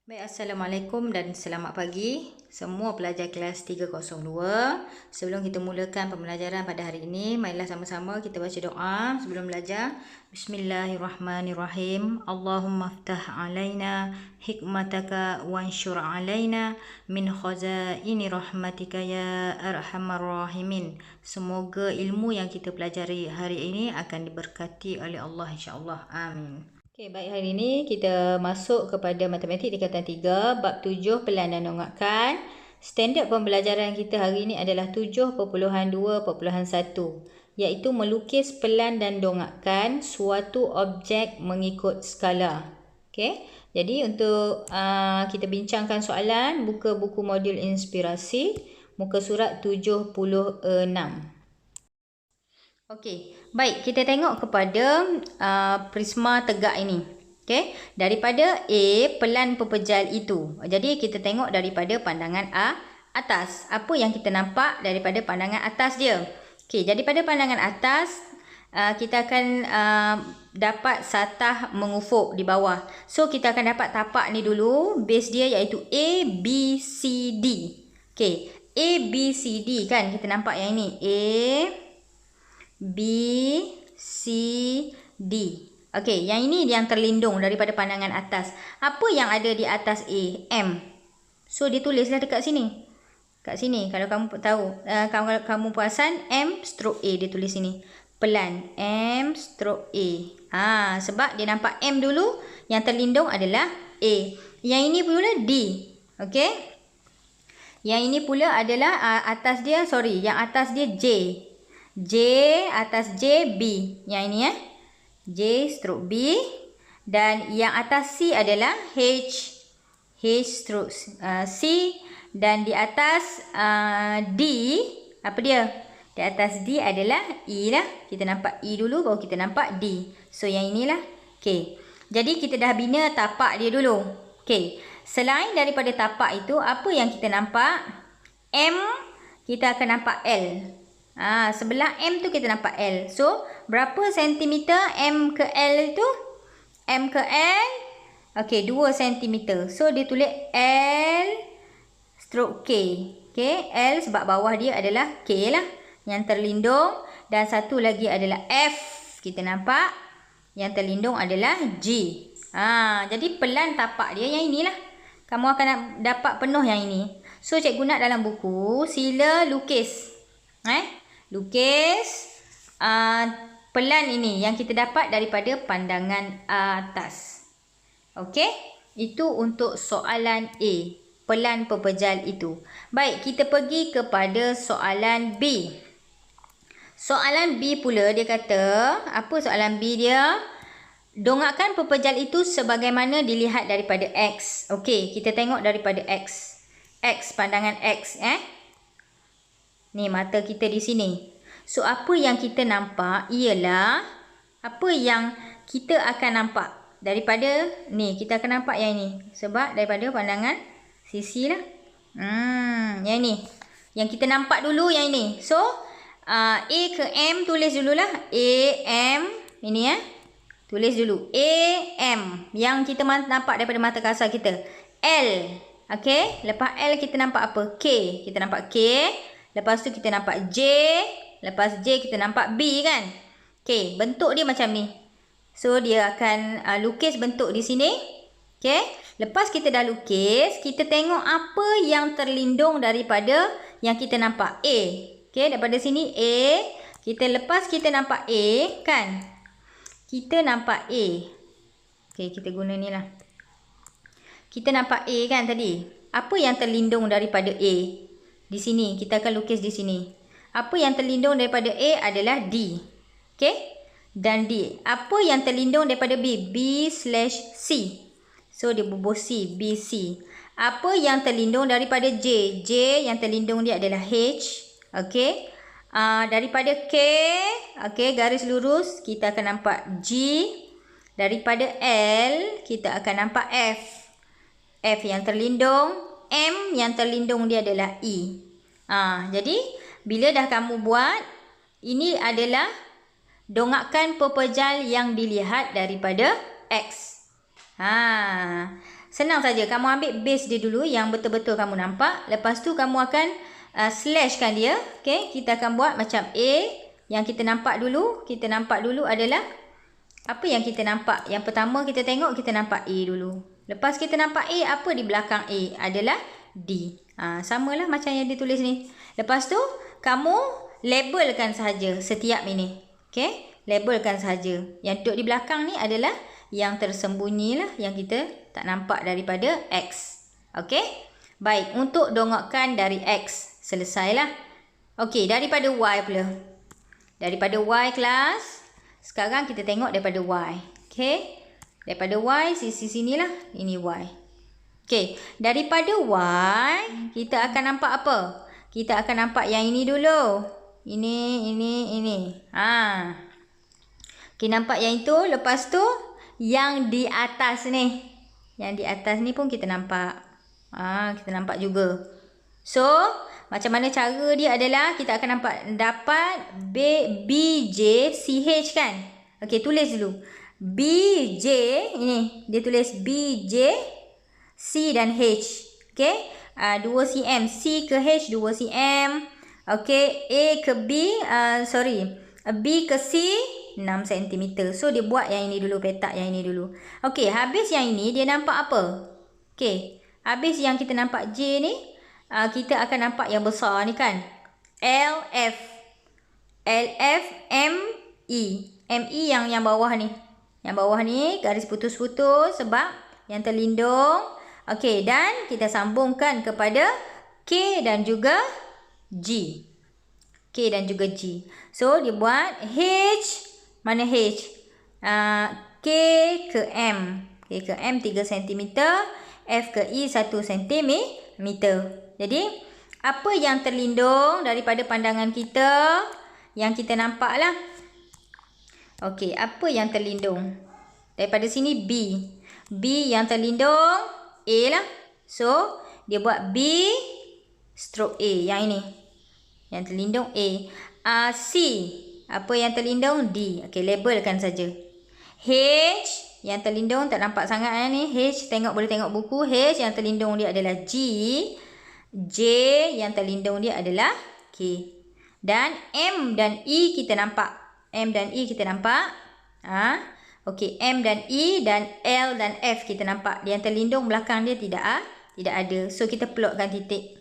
Baik, Assalamualaikum dan selamat pagi semua pelajar kelas 302. Sebelum kita mulakan pembelajaran pada hari ini, marilah sama-sama kita baca doa sebelum belajar. Bismillahirrahmanirrahim. Allahumma ftah alaina hikmataka wanshur alaina min khazaini rahmatika ya arhamar rahimin. Semoga ilmu yang kita pelajari hari ini akan diberkati oleh Allah, insya-Allah. Amin. Okey, baik, hari ini kita masuk kepada matematik tingkatan 3, bab 7 pelan dan dongakkan. Standard pembelajaran kita hari ini adalah 7.2.1, iaitu melukis pelan dan dongakkan suatu objek mengikut skala. Okey, jadi untuk kita bincangkan soalan, buka buku modul inspirasi, muka surat 76. Okey, baik, kita tengok kepada prisma tegak ini. Okey, daripada A, pelan pepejal itu. Jadi kita tengok daripada pandangan atas. Apa yang kita nampak daripada pandangan atas dia? Okey, daripada pandangan atas kita akan dapat satah mengufuk di bawah. So kita akan dapat tapak ni dulu, base dia iaitu A, B, C, D. Okey, A, B, C, D kan, kita nampak yang ini A, B, C, D. Okey, yang ini yang terlindung daripada pandangan atas. Apa yang ada di atas A? M. So, dia tulislah dekat sini. Kat sini, kalau kamu tahu, kalau kamu perasan, M stroke A dia tulis sini. Pelan, M stroke A. Sebab dia nampak M dulu, yang terlindung adalah A. Yang ini pula D. Okey. Yang ini pula adalah atas dia, yang atas dia J. J, atas J, B. Yang ini J stroke B. Dan yang atas C adalah H. H stroke C. Dan di atas D, apa dia? Di atas D adalah E lah. Kita nampak E dulu, baru kita nampak D. So, yang inilah. Okay. Jadi, kita dah bina tapak dia dulu. Okay. Selain daripada tapak itu, apa yang kita nampak? M, kita akan nampak L. Sebelah M tu kita nampak L. So, berapa sentimeter M ke L tu? M ke L, okey, 2 sentimeter. So, dia tulis L stroke K. Okey, L sebab bawah dia adalah K lah, yang terlindung. Dan satu lagi adalah F. Kita nampak yang terlindung adalah G. Jadi, pelan tapak dia yang inilah. Kamu akan dapat penuh yang ini. So, cikgu nak dalam buku, sila lukis. Lukis pelan ini yang kita dapat daripada pandangan atas. Okey, itu untuk soalan A, pelan pepejal itu. Baik, kita pergi kepada soalan B. Soalan B pula dia kata, apa soalan B dia? Dongakkan pepejal itu sebagaimana dilihat daripada X. Okey, kita tengok daripada X. X, pandangan X ni mata kita di sini. So, apa yang kita nampak ialah, apa yang kita akan nampak daripada ni, kita akan nampak yang ni. Sebab daripada pandangan sisi lah. Yang ni. Yang kita nampak dulu yang ini. So, A ke M tulis dululah. A, M. Ini tulis dulu. A, M. Yang kita nampak daripada mata kasar kita. L. Okey. Lepas L kita nampak apa? K. Kita nampak K. Lepas tu kita nampak J. Lepas J kita nampak B kan. Okey, bentuk dia macam ni. So, dia akan lukis bentuk di sini. Okey. Lepas kita dah lukis, kita tengok apa yang terlindung daripada yang kita nampak. A. Okey, daripada sini A. Lepas kita nampak A kan. Kita nampak A. Okey, kita guna ni lah. Kita nampak A kan tadi. Apa yang terlindung daripada A? Di sini, kita akan lukis di sini. Apa yang terlindung daripada A adalah D. Okey? Dan D. Apa yang terlindung daripada B? B/C. So, dia bubuh C. B, C. Apa yang terlindung daripada J? J yang terlindung dia adalah H. Okey? Daripada K, okey, garis lurus, kita akan nampak G. Daripada L, kita akan nampak F. F yang terlindung. M yang terlindung dia adalah E. Jadi, bila dah kamu buat, ini adalah dongakkan pepejal yang dilihat daripada X. Senang saja. Kamu ambil base dia dulu yang betul-betul kamu nampak. Lepas tu kamu akan slashkan dia. Okay. Kita akan buat macam A. Yang kita nampak dulu. Kita nampak dulu adalah apa yang kita nampak. Yang pertama kita tengok, kita nampak A dulu. Lepas kita nampak A, apa di belakang A? Adalah D. Samalah macam yang ditulis ni. Lepas tu, kamu labelkan sahaja setiap ini. Okay? Labelkan sahaja. Yang duduk di belakang ni adalah yang tersembunyi lah. Yang kita tak nampak daripada X. Okay? Baik, untuk dongokkan dari X. Selesailah. Okay, daripada Y pula. Daripada Y kelas. Sekarang kita tengok daripada Y. Okay? Daripada Y, sisi sinilah. Ini Y. Okay. Daripada Y, kita akan nampak apa? Kita akan nampak yang ini dulu. Ini. Okay, nampak yang itu. Lepas tu, yang di atas ni. Yang di atas ni pun kita nampak. Kita nampak juga. So, macam mana cara dia adalah kita akan dapat BJ CH kan? Okey, tulis dulu. BJ ini dia tulis BJ C dan H. Okey? 2 cm, C ke H 2 cm. Okey, A ke B B ke C 6 cm. So dia buat yang ini dulu, petak yang ini dulu. Okey, habis yang ini dia nampak apa? Okey, habis yang kita nampak J ni, kita akan nampak yang besar ni kan. LF ME. ME yang bawah ni. Yang bawah ni garis putus-putus sebab yang terlindung. Okey, dan kita sambungkan kepada K dan juga G. K dan juga G. So dia buat H. Mana H? K ke M. K ke M 3 cm. F ke I 1 cm. Jadi, apa yang terlindung daripada pandangan kita? Yang kita nampak lah. Okey, apa yang terlindung? Daripada sini B. B yang terlindung A lah. So, dia buat B stroke A. Yang ini. Yang terlindung A. C. Apa yang terlindung? D. Okey, labelkan saja. H. Yang terlindung tak nampak sangat ni. H, boleh tengok buku. H yang terlindung dia adalah G. J yang terlindung dia adalah K. Dan M dan I kita nampak. M dan I kita nampak. Okey, M dan I dan L dan F kita nampak. Yang terlindung belakang dia tidak ada. So kita plotkan titik.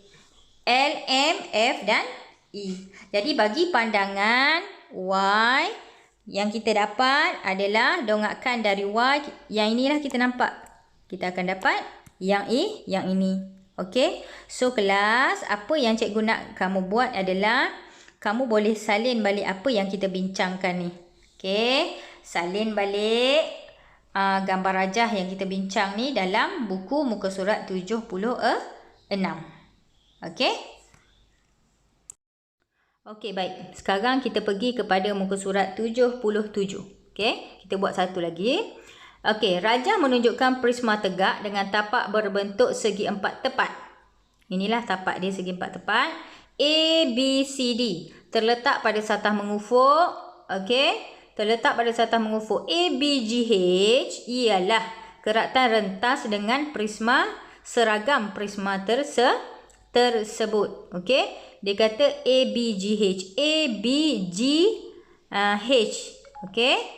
L, M, F dan I. Jadi bagi pandangan Y, yang kita dapat adalah dongakkan dari Y. Yang inilah kita nampak. Kita akan dapat yang yang ini. Okey. So kelas, apa yang cikgu nak kamu buat adalah kamu boleh salin balik apa yang kita bincangkan ni. Okey. Salin balik gambar rajah yang kita bincang ni dalam buku muka surat 76. Okey. Okey, baik. Sekarang kita pergi kepada muka surat 77. Okey. Kita buat satu lagi. Okey, rajah menunjukkan prisma tegak dengan tapak berbentuk segi empat tepat. Inilah tapak dia segi empat tepat. A, B, C, D. Terletak pada satah mengufuk. Okey. Terletak pada satah mengufuk. A, B, G, H ialah keratan rentas dengan prisma seragam prisma tersebut. Okey. Dia kata A, B, G, H. A, B, G, H. Okey.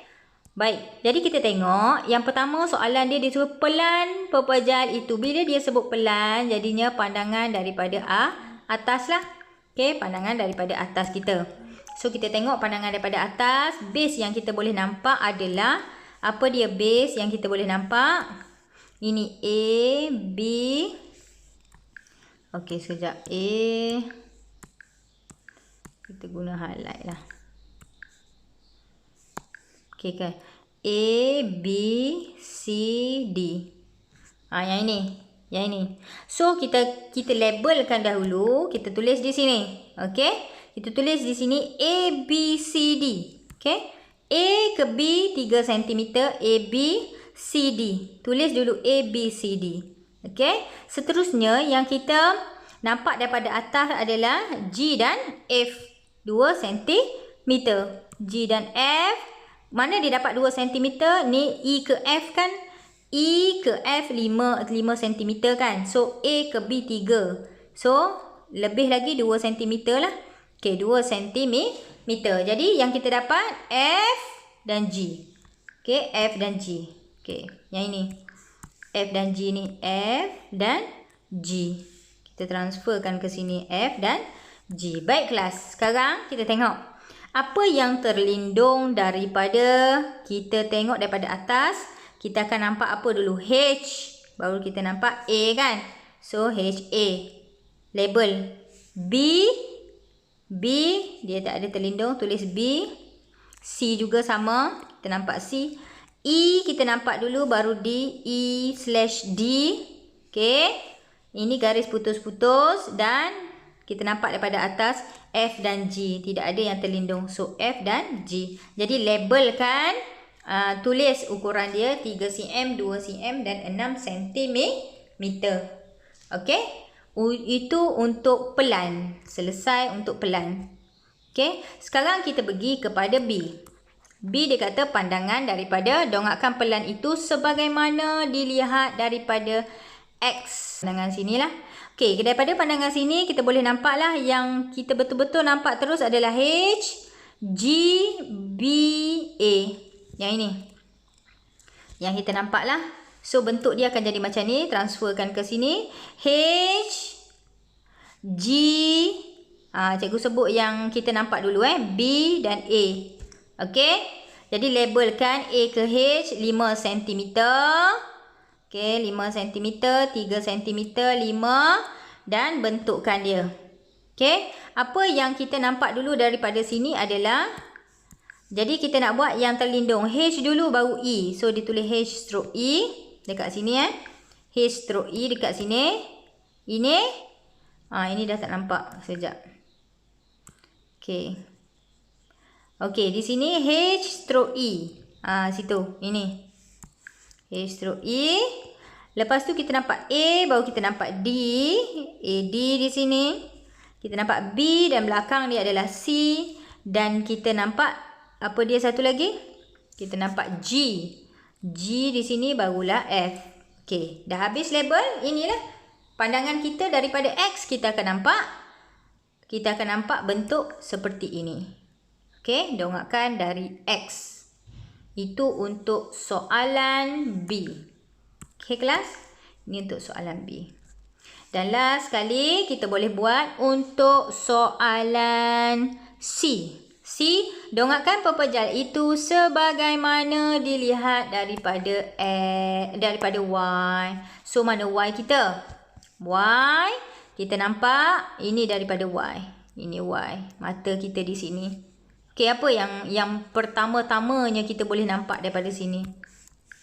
Baik, jadi kita tengok yang pertama soalan dia suruh pelan pepejal itu. Bila dia sebut pelan, jadinya pandangan daripada atas lah. Okey, pandangan daripada atas kita. So, kita tengok pandangan daripada atas. Base yang kita boleh nampak adalah, apa dia base yang kita boleh nampak? Ini A, B. Okey, sekejap. A. Kita guna highlight lah. Okey kan. A, B, C, D. Yang ini. Yang ini. So, kita labelkan dahulu. Kita tulis di sini. Okey. Kita tulis di sini A, B, C, D. Okey. A ke B 3 cm. A, B, C, D. Tulis dulu A, B, C, D. Okey. Seterusnya, yang kita nampak daripada atas adalah G dan F. 2 cm. G dan F. Mana dia dapat 2 cm? Ni E ke F kan? E ke F 5 cm kan. So A ke B 3. So lebih lagi 2 cm lah. Okey, 2 cm. Jadi yang kita dapat F dan G. Okey, F dan G. Okey, yang ini. F dan G ni, F dan G. Kita transferkan ke sini F dan G. Baik kelas, sekarang kita tengok apa yang terlindung daripada, kita tengok daripada atas. Kita akan nampak apa dulu? H. Baru kita nampak A kan. So H A. Label. B. B. Dia tak ada terlindung. Tulis B. C juga sama. Kita nampak C. E kita nampak dulu. Baru D. E/D. Okay. Ini garis putus-putus. Dan kita nampak daripada atas F dan G. Tidak ada yang terlindung. So F dan G. Jadi labelkan. Tulis ukuran dia 3 cm, 2 cm dan 6 cm. Okey. Itu untuk pelan. Selesai untuk pelan. Okey. Sekarang kita pergi kepada B. B dia kata pandangan daripada dongakkan pelan itu sebagaimana dilihat daripada X. Pandangan sinilah. Okey, daripada pandangan sini kita boleh nampaklah yang kita betul-betul nampak terus adalah H, G, B, A. Yang ini. Yang kita nampak lah. So bentuk dia akan jadi macam ni. Transferkan ke sini. H. G. Cikgu sebut yang kita nampak dulu. B dan A. Okey. Jadi labelkan A ke H 5 cm. Okey. 5 cm. 3 cm. 5. Dan bentukkan dia. Okey. Apa yang kita nampak dulu daripada sini adalah, jadi kita nak buat yang terlindung. H dulu baru E. So ditulis H stroke E. Dekat sini H stroke E dekat sini. Ini. Ini dah tak nampak. Sekejap. Okey. Okey. Di sini H stroke E. Situ. Ini. H stroke E. Lepas tu kita nampak A. Baru kita nampak D. A, D di sini. Kita nampak B. Dan belakang dia adalah C. Dan kita nampak apa dia satu lagi? Kita nampak G. G di sini barulah F. Okey, dah habis label. Inilah pandangan kita daripada X. Kita akan nampak bentuk seperti ini. Okey, dongakkan dari X. Itu untuk soalan B. Okey kelas? Ini untuk soalan B. Dan last sekali kita boleh buat untuk soalan C. C, dongakkan pepejal itu sebagaimana dilihat daripada Y. So, mana Y kita? Y, kita nampak ini daripada Y. Ini Y. Mata kita di sini. Okey, apa yang pertama-tamanya kita boleh nampak daripada sini?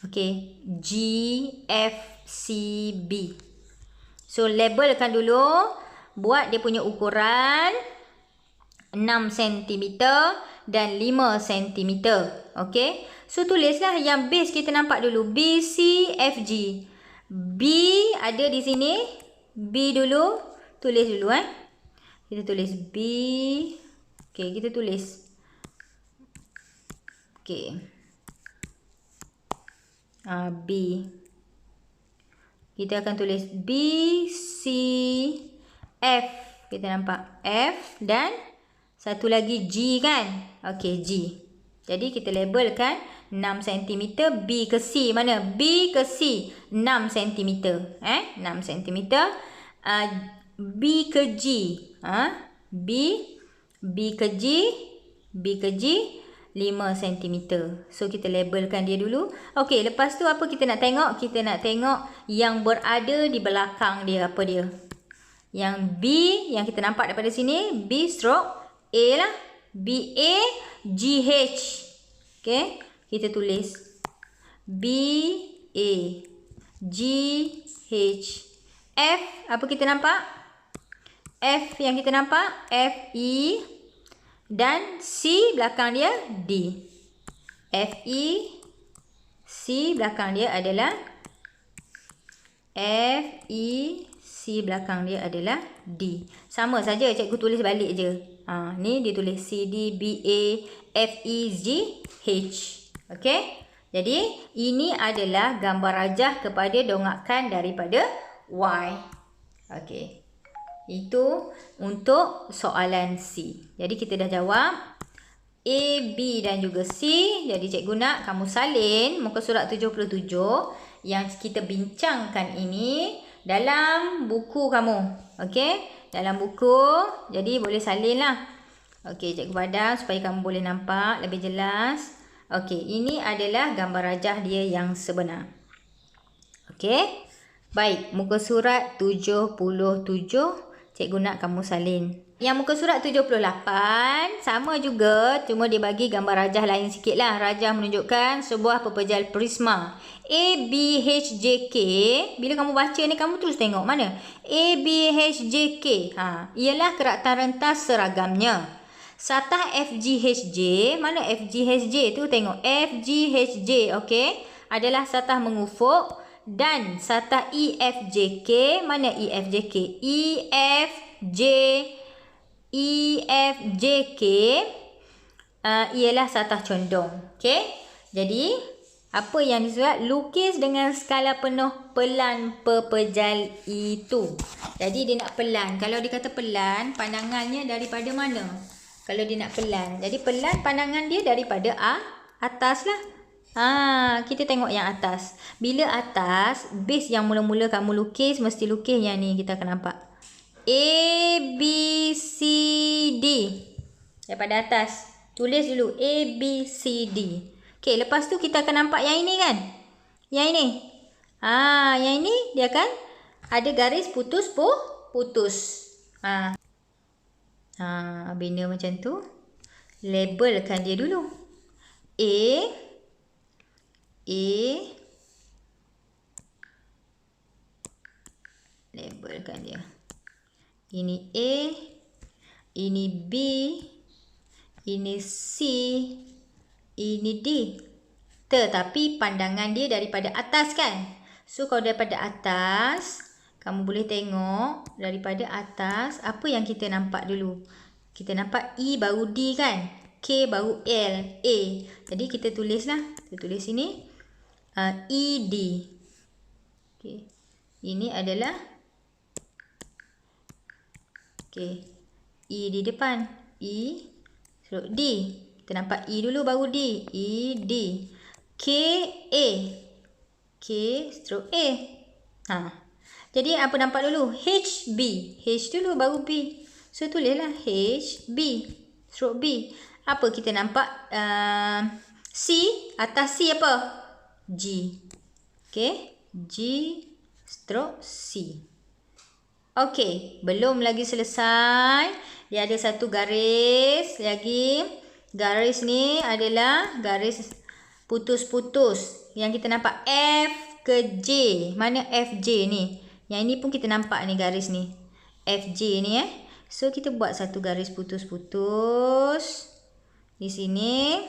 Okey, G, F, C, B. So, labelkan dulu. Buat dia punya ukuran 6 cm dan 5 cm. Okey. So tulislah yang base kita nampak dulu. B, C, F, G. B ada di sini. B dulu. Tulis dulu Kita tulis B. Okey, kita tulis. Okey. B. Kita akan tulis B, C, F. Kita nampak F dan satu lagi G kan? Okey, G. Jadi kita labelkan 6 cm. B ke C mana? B ke C 6 cm. 6 cm. B ke G. B ke G. B ke G 5 cm. So kita labelkan dia dulu. Okey, lepas tu apa kita nak tengok? Kita nak tengok yang berada di belakang dia. Apa dia? Yang B yang kita nampak daripada sini. B stroke A lah. B, A, G, H. Okay. Kita tulis. B, A, G, H. F, apa kita nampak? F yang kita nampak. F, E. Dan C belakang dia D. F, E. C belakang dia adalah F, E. C belakang dia adalah D. Sama saja, cikgu tulis balik je. Ni dia tulis C, D, B, A, F, E, G, H. Okey. Jadi, ini adalah gambar rajah kepada dongakkan daripada Y. Okey. Itu untuk soalan C. Jadi, kita dah jawab A, B dan juga C. Jadi, cikgu nak kamu salin muka surat 77 yang kita bincangkan ini dalam buku kamu. Okey? Dalam buku. Jadi, boleh salin lah. Okey, cikgu padam supaya kamu boleh nampak lebih jelas. Okey, ini adalah gambar rajah dia yang sebenar. Okey. Baik, muka surat 77. Cikgu nak kamu salin. Yang muka surat 78 sama juga, cuma dia bagi gambar rajah lain sikit lah. Rajah menunjukkan sebuah pepejal prisma. A, B, H, J, K. Bila kamu baca ni, kamu terus tengok mana? A, B, H, J, K. Ialah keratan rentas seragamnya. Satah FGHJ, mana FGHJ tu? Tengok FGHJ, okey, adalah satah mengufuk. Dan satah EFJK, mana EFJK? EFJK ialah satah condong. Okey, jadi apa yang disurat? Lukis dengan skala penuh pelan pepejal itu. Jadi dia nak pelan. Kalau dia kata pelan, pandangannya daripada mana? Kalau dia nak pelan. Jadi pelan pandangan dia daripada atas lah. Kita tengok yang atas. Bila atas, base yang mula-mula kamu lukis, mesti lukis yang ni kita akan nampak. A, B, C, D. Daripada atas. Tulis dulu A, B, C, D. Okey, lepas tu kita akan nampak yang ini kan? Yang ini. Yang ini dia akan ada garis putus. Bina macam tu. Labelkan dia dulu. A. Labelkan dia. Ini A. Ini B. Ini C. Ini D. Tetapi pandangan dia daripada atas kan? So, kalau daripada atas, kamu boleh tengok daripada atas apa yang kita nampak dulu. Kita nampak E baru D kan? K baru L, A. Jadi kita tulislah. Kita tulis sini ED. Okay. Ini adalah E di depan. E stroke D. Kita nampak E dulu baru D. E, D. K, A. K stroke A. Jadi apa nampak dulu? H, B. H dulu baru B. So tulislah H, B. Stroke B. Apa kita nampak? C. Atas C apa? G. Okay. G stroke C. Okay. Belum lagi selesai. Dia ada satu garis lagi. Garis ni adalah garis putus-putus. Yang kita nampak F ke J. Mana FJ ni? Yang ini pun kita nampak ni garis ni. FJ ni So kita buat satu garis putus-putus. Di sini.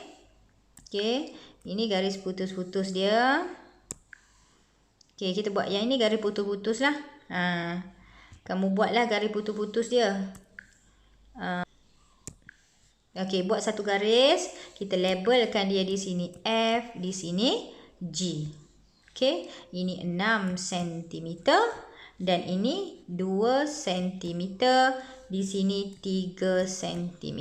Okay. Ini garis putus-putus dia. Okay. Kita buat yang ini garis putus-putus lah. Kamu buatlah garis putus-putus dia. Okay. Buat satu garis. Kita labelkan dia di sini F. Di sini G. Okay. Ini 6 cm. Dan ini 2 cm. Di sini 3 cm.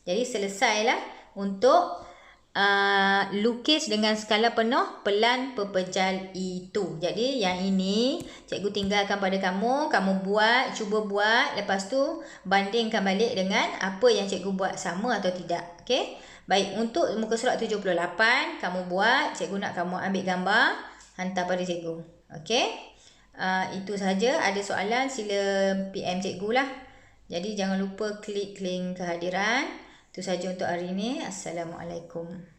Jadi selesailah untuk lukis dengan skala penuh pelan pepejal itu. Jadi yang ini cikgu tinggalkan pada kamu. Kamu buat, cuba buat. Lepas tu bandingkan balik dengan apa yang cikgu buat, sama atau tidak. Okay. Baik, untuk muka surat 78 kamu buat. Cikgu nak kamu ambil gambar, hantar pada cikgu. Okay. Itu sahaja. Ada soalan sila PM cikgu lah. Jadi jangan lupa klik link kehadiran. Itu sahaja untuk hari ini. Assalamualaikum.